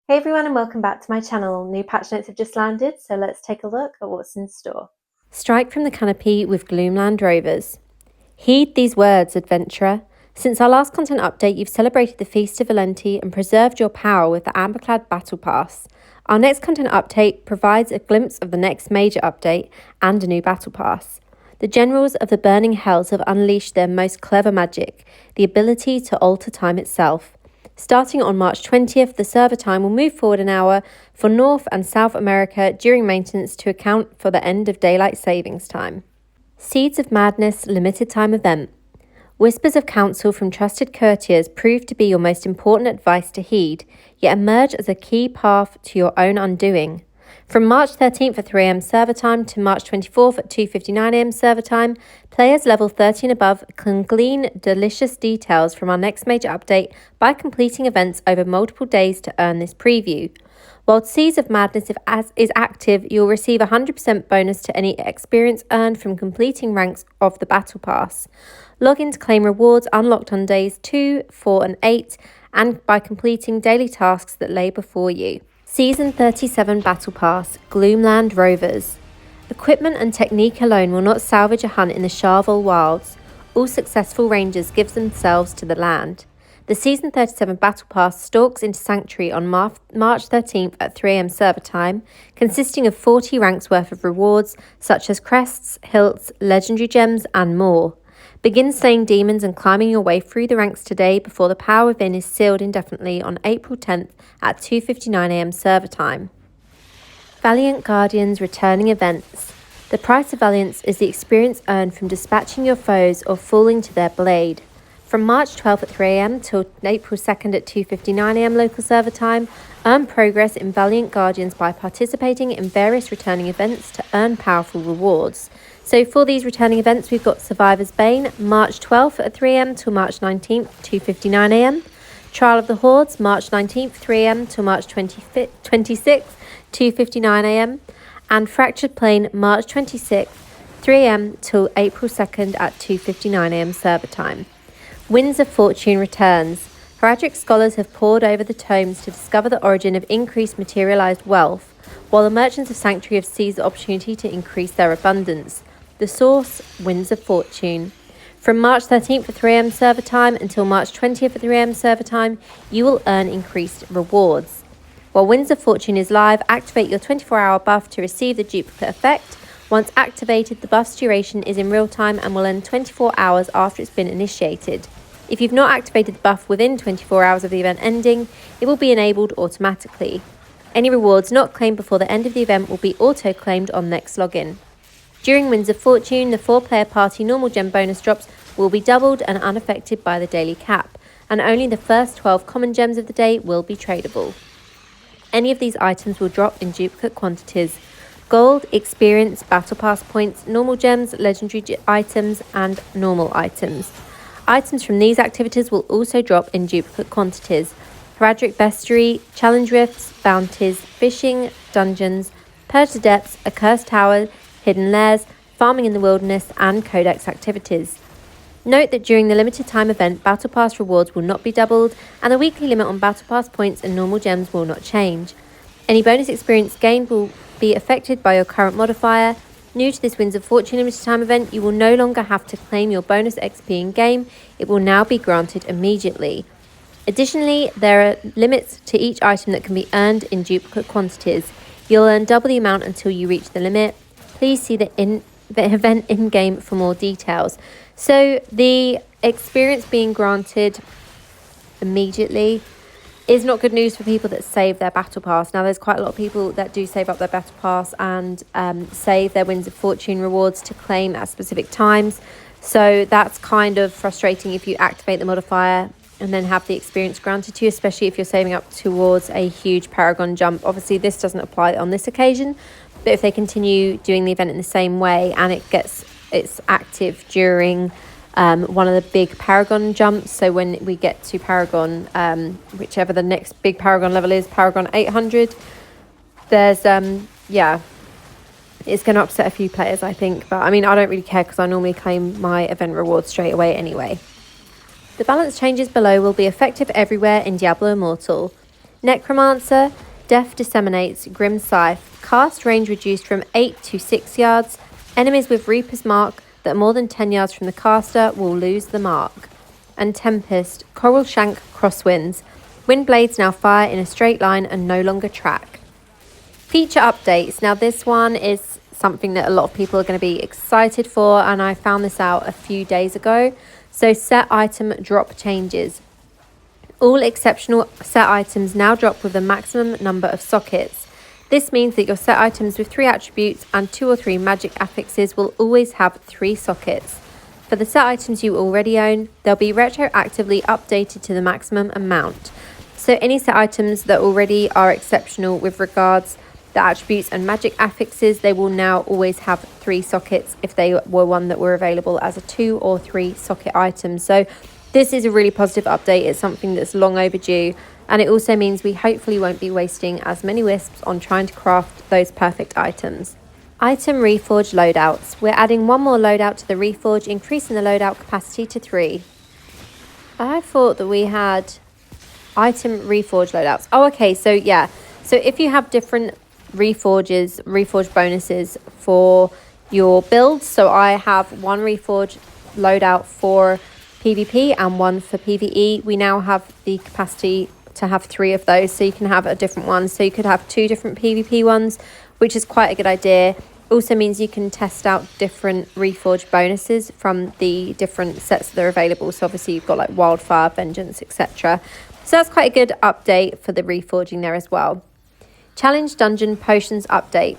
Hey everyone and welcome back to my channel. New patch notes have just landed, so let's take a look at what's in store. Strike from the canopy with Gloom Land Rovers. Heed these words, adventurer. Since our last content update, you've celebrated the Feast of Valenti and preserved your power with the Amberclad Battle Pass. Our next content update provides a glimpse of the next major update and a new Battle Pass. The generals of the Burning Hells have unleashed their most clever magic, the ability to alter time itself. Starting on March 20th, the server time will move forward an hour for North and South America during maintenance to account for the end of daylight savings time. Seeds of Madness limited time event. Whispers of counsel from trusted courtiers prove to be your most important advice to heed, yet emerge as a key path to your own undoing. From March 13th at 3 am server time to March 24th at 2:59 am server time, players level 30 and above can glean delicious details from our next major update by completing events over multiple days to earn this preview. While Seeds of Madness is active, you'll receive a 100% bonus to any experience earned from completing ranks of the Battle Pass. Log in to claim rewards unlocked on days 2, 4 and 8 and by completing daily tasks that lay before you. Season 37 Battle Pass, Gloom Land Rovers. Equipment and technique alone will not salvage a hunt in the Charvel Wilds. All successful rangers give themselves to the land. The Season 37 Battle Pass stalks into Sanctuary on March 13th at 3 am server time, consisting of 40 ranks worth of rewards such as crests, hilts, legendary gems and more. Begin slaying demons and climbing your way through the ranks today before the power within is sealed indefinitely on April 10th at 2:59 am server time. Valiant Guardians returning events. The price of Valiance is the experience earned from dispatching your foes or falling to their blade. From March 12th at 3 am till April 2nd at 2:59 am local server time, earn progress in Valiant Guardians by participating in various returning events to earn powerful rewards. So for these returning events, we've got Survivor's Bane, March 12th at 3 am till March 19th, 2:59 am. Trial of the Hordes, March 19th, 3 am till March 26th, 2:59 am. And Fractured Plane, March 26th, 3 am till April 2nd at 2:59 am server time. Winds of Fortune returns. Heraldric scholars have pored over the tomes to discover the origin of increased materialized wealth, while the merchants of Sanctuary have seized the opportunity to increase their abundance. The source, Winds of Fortune. From March 13th at 3 am server time until March 20th at 3 am server time, you will earn increased rewards. While Winds of Fortune is live, activate your 24-hour buff to receive the duplicate effect. Once activated, the buff's duration is in real time and will end 24 hours after it's been initiated. If you've not activated the buff within 24 hours of the event ending, it will be enabled automatically. Any rewards not claimed before the end of the event will be auto-claimed on next login. During Winds of Fortune, the 4-player party normal gem bonus drops will be doubled and unaffected by the daily cap, and only the first 12 common gems of the day will be tradable. Any of these items will drop in duplicate quantities: gold, experience, battle pass points, normal gems, legendary items, and normal items. Items from these activities will also drop in duplicate quantities: Heraldric Bestiary, Challenge Rifts, Bounties, Fishing, Dungeons, Purge the Depths, a Cursed Tower, Hidden Lairs, Farming in the Wilderness, and Codex activities. Note that during the limited time event, Battle Pass rewards will not be doubled, and the weekly limit on Battle Pass points and normal gems will not change. Any bonus experience gained will be affected by your current modifier. New to this Winds of Fortune limited time event, you will no longer have to claim your bonus XP in game. It will now be granted immediately. Additionally, there are limits to each item that can be earned in duplicate quantities. You'll earn double the amount until you reach the limit. Please see the event in-game for more details. So the experience being granted immediately is not good news for people that save their battle pass. Now, there's quite a lot of people that do save up their battle pass and save their Winds of Fortune rewards to claim at specific times. So that's kind of frustrating if you activate the modifier and then have the experience granted to you, especially if you're saving up towards a huge Paragon jump. Obviously, this doesn't apply on this occasion, but if they continue doing the event in the same way and it's active during one of the big Paragon jumps, so when we get to Paragon, whichever the next big Paragon level is, Paragon 800, there's it's going to upset a few players, I think, but I mean, I don't really care because I normally claim my event rewards straight away anyway. The balance changes below will be effective everywhere in Diablo Immortal. Necromancer, Death Disseminates, Grim Scythe, cast range reduced from 8 to 6 yards. Enemies with Reaper's Mark that are more than 10 yards from the caster will lose the mark. And Tempest, Coral Shank, Crosswinds, wind blades now fire in a straight line and no longer track. Feature updates. Now this one is something that a lot of people are going to be excited for, and I found this out a few days ago. So set item drop changes. All exceptional set items now drop with a maximum number of sockets. This means that your set items with 3 attributes and 2 or 3 magic affixes will always have 3 sockets. For the set items you already own, they'll be retroactively updated to the maximum amount. So any set items that already are exceptional with regards the attributes and magic affixes, they will now always have 3 sockets if they were one that were available as a 2 or 3 socket item. So this is a really positive update. It's something that's long overdue, and it also means we hopefully won't be wasting as many wisps on trying to craft those perfect items. Item Reforge loadouts. We're adding one more loadout to the Reforge, increasing the loadout capacity to 3. I thought that we had item Reforge loadouts. Oh, okay, so yeah. So if you have different Reforge bonuses for your builds, so I have one Reforge loadout for PvP and one for PvE. We now have the capacity to have 3 of those, so you can have a different one. So you could have 2 different PvP ones, which is quite a good idea. Also means you can test out different Reforge bonuses from the different sets that are available. So obviously you've got like Wildfire, Vengeance, etc. So that's quite a good update for the reforging there as well. Challenge Dungeon Potions update.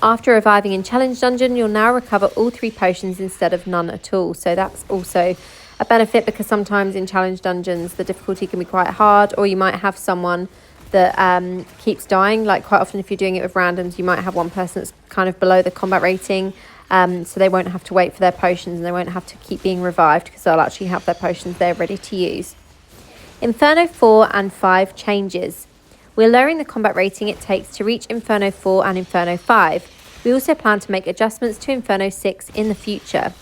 After reviving in Challenge Dungeon, you'll now recover all 3 potions instead of none at all. So that's also a benefit, because sometimes in Challenge Dungeons the difficulty can be quite hard, or you might have someone that keeps dying. Like quite often if you're doing it with randoms, you might have one person that's kind of below the combat rating, so they won't have to wait for their potions and they won't have to keep being revived, because they'll actually have their potions there ready to use. Inferno 4 and 5 changes. We're lowering the combat rating it takes to reach Inferno 4 and Inferno 5. We also plan to make adjustments to Inferno 6 in the future.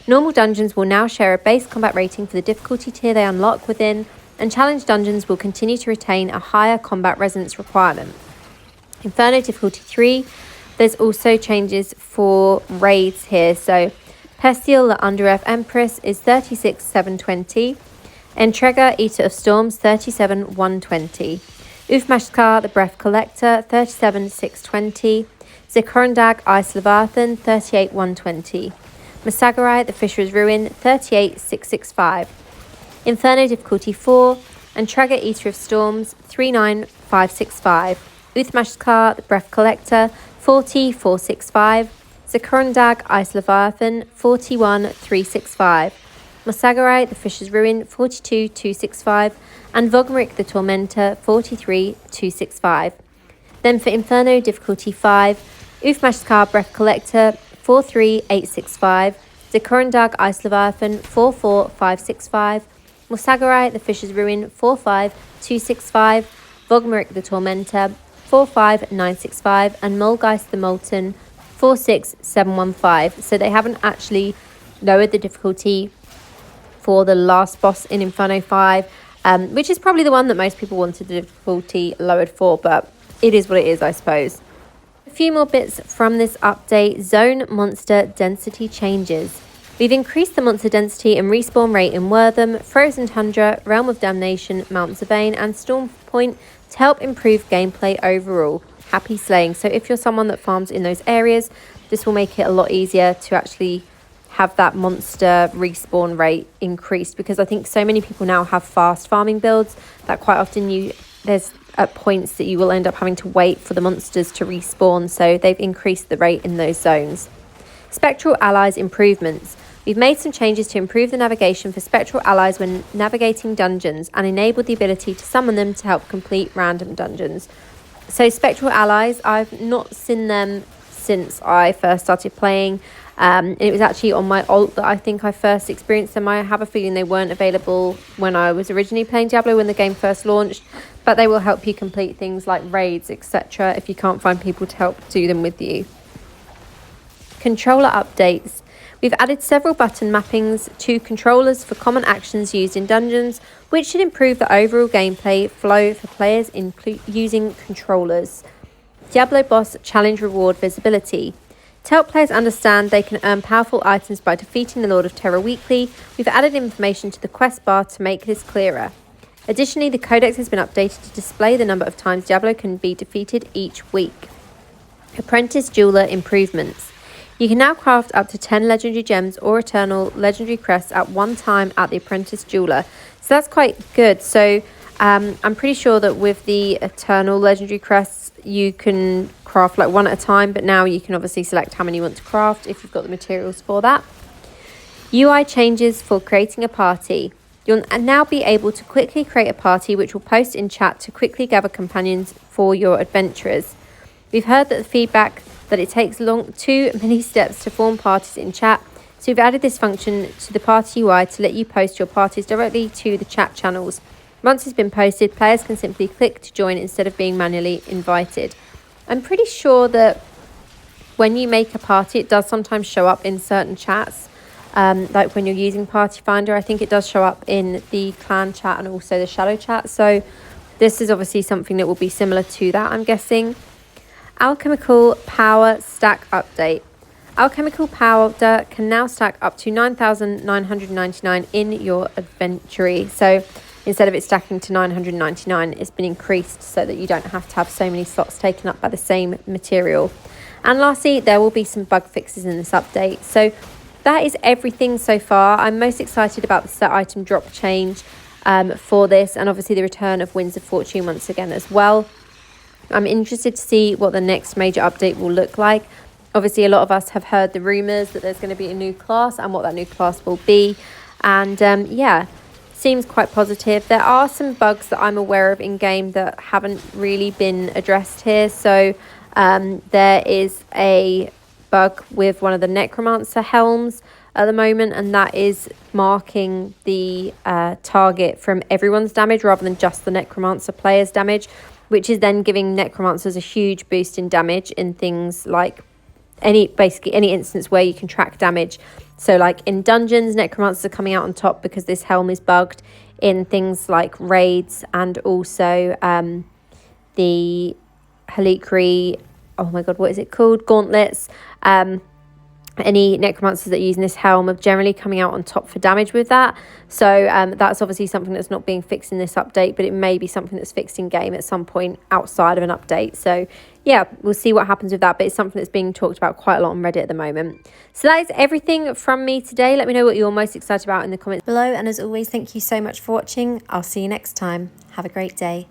Normal dungeons will now share a base combat rating for the difficulty tier they unlock within, and challenge dungeons will continue to retain a higher combat resonance requirement. Inferno difficulty 3, there's also changes for raids here. So Pestiel, the Under-Earth Empress, is 36,720. Entrega, Eater of Storms, 37,120. Ufmashkar, the Breath Collector, 37,620. Zikorandag, Ice Leviathan, 38,120. Masagarai, the Fisher's Ruin, 38,665. Inferno difficulty 4, Entrega, Eater of Storms, 39,565. Uthmashkar, the Breath Collector, 40,465. Zikorandag, Ice Leviathan, 41,365. Masagarai, the Fisher's Ruin, 42,265. And Vogmeric, the Tormentor, 43,265. Then for Inferno difficulty 5, Ufmashkar, Breath Collector, 43,865. Zikorandag, Ice Leviathan, 44,565. Masagarai, the Fisher's Ruin, 45,265. Vogmeric, the Tormentor, 45,965. And Mulgeist, the Molten, 46,715. So they haven't actually lowered the difficulty for the last boss in Inferno 5, which is probably the one that most people wanted the difficulty lowered for, but it is what it is, I suppose. A few more bits from this update. Zone monster density changes. We've increased the monster density and respawn rate in Wortham, Frozen Tundra, Realm of Damnation, Mount Zavane and Storm Point to help improve gameplay overall. Happy slaying. So if you're someone that farms in those areas, this will make it a lot easier to actually have that monster respawn rate increased, because I think so many people now have fast farming builds that quite often there's at points that you will end up having to wait for the monsters to respawn, so they've increased the rate in those zones. Spectral Allies improvements. We've made some changes to improve the navigation for Spectral Allies when navigating dungeons and enabled the ability to summon them to help complete random dungeons. So Spectral Allies, I've not seen them since I first started playing. It was actually on my alt that I think I first experienced them. I have a feeling they weren't available when I was originally playing Diablo when the game first launched, but they will help you complete things like raids, etc. if you can't find people to help do them with you. Controller updates. We've added several button mappings to controllers for common actions used in dungeons, which should improve the overall gameplay flow for players using controllers. Diablo boss challenge reward visibility. To help players understand they can earn powerful items by defeating the Lord of Terror weekly, we've added information to the quest bar to make this clearer. Additionally, the codex has been updated to display the number of times Diablo can be defeated each week. Apprentice Jeweler improvements. You can now craft up to 10 legendary gems or eternal legendary crests at one time at the Apprentice Jeweler. So that's quite good. So I'm pretty sure that with the eternal legendary crests, you can craft like one at a time, but now you can obviously select how many you want to craft if you've got the materials for that. UI changes for creating a party. You'll now be able to quickly create a party which will post in chat to quickly gather companions for your adventurers. We've heard that the feedback that it takes too many steps to form parties in chat, so we've added this function to the party UI to let you post your parties directly to the chat channels. Once it's been posted, players can simply click to join instead of being manually invited. I'm pretty sure that when you make a party, it does sometimes show up in certain chats. Like when you're using Party Finder, I think it does show up in the clan chat and also the shadow chat. So this is obviously something that will be similar to that, I'm guessing. Alchemical Power Stack Update. Alchemical Powder can now stack up to 9,999 in your inventory. So instead of it stacking to 999, it's been increased so that you don't have to have so many slots taken up by the same material. And lastly, there will be some bug fixes in this update. So that is everything so far. I'm most excited about the set item drop change for this, and obviously the return of Winds of Fortune once again as well. I'm interested to see what the next major update will look like. Obviously, a lot of us have heard the rumours that there's going to be a new class and what that new class will be. And yeah, seems quite positive. There are some bugs that I'm aware of in game that haven't really been addressed here. So there is a bug with one of the Necromancer helms at the moment, and that is marking the target from everyone's damage rather than just the Necromancer player's damage, which is then giving Necromancers a huge boost in damage in things like basically any instance where you can track damage. So like in dungeons, Necromancers are coming out on top because this helm is bugged. In things like raids and also the Halikri, oh my god, what is it called? Gauntlets. Any Necromancers that are using this helm are generally coming out on top for damage with that. So that's obviously something that's not being fixed in this update, but it may be something that's fixed in game at some point outside of an update. So yeah, we'll see what happens with that, but it's something that's being talked about quite a lot on Reddit at the moment. So that is everything from me today. Let me know what you're most excited about in the comments below, and as always, thank you so much for watching. I'll see you next time. Have a great day.